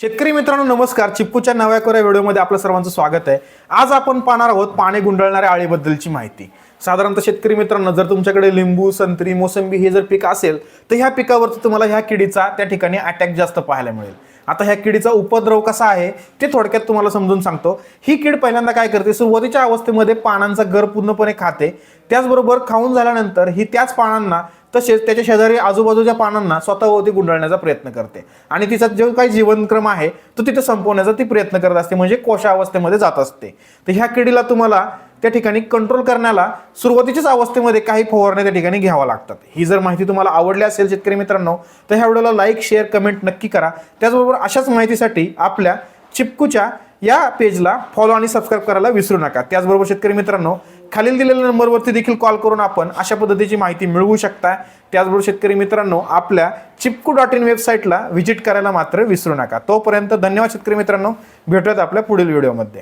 शेतकरी मित्रांनो नमस्कार. चिप्पूच्या नव्या कोऱ्या व्हिडिओमध्ये आपलं सर्वांचं स्वागत आहे. आज आपण पाहणार आहोत पाने गुंडाळणाऱ्या अळीबद्दलची माहिती. साधारणतः शेतकरी मित्रांनो, जर तुमच्याकडे लिंबू, संत्री, मोसंबी हे जर पीक असेल तर ह्या पिकावरती तुम्हाला ह्या किडीचा त्या ठिकाणी अटॅक जास्त पाहायला मिळेल. आता ह्या किडीचा उपद्रव कसा आहे ते थोडक्यात तुम्हाला समजून सांगतो. ही कीड पहिल्यांदा काय करते, सुरुवातीच्या अवस्थेमध्ये पानांचा गर पूर्णपणे खाते. त्याचबरोबर खाऊन झाल्यानंतर ही त्याच पानांना तसेच त्याच्या शेजारी आजूबाजूच्या पानांना स्वतःभोवती गुंडाळण्याचा प्रयत्न करते आणि तिचा जो काही जीवनक्रम आहे तो तिथे संपवण्याचा ती प्रयत्न करत असते, म्हणजे कोशावस्थेमध्ये जात असते. तर ह्या किडीला तुम्हाला त्या ठिकाणी कंट्रोल करण्याला सुरुवातीच्याच अवस्थेमध्ये काही फवारण्या त्या ठिकाणी घ्याव्या लागतात. ही जर माहिती तुम्हाला आवडली असेल शेतकरी मित्रांनो तर ह्या व्हिडिओला लाईक, शेअर, कमेंट नक्की करा. त्याचबरोबर अशाच माहितीसाठी आपल्या चिप्पूच्या या पेजला फॉलो आणि सबस्क्राईब करायला विसरू नका. त्याचबरोबर शेतकरी मित्रांनो, खालील दिलेल्या नंबरवरती देखील कॉल करून आपण अशा पद्धतीची माहिती मिळवू शकता. त्याचबरोबर शेतकरी मित्रांनो, आपल्या चिप्कू.in वेबसाईटला व्हिजिट करायला मात्र विसरू नका. तोपर्यंत धन्यवाद शेतकरी मित्रांनो. भेटूयात आपल्या पुढील व्हिडिओमध्ये.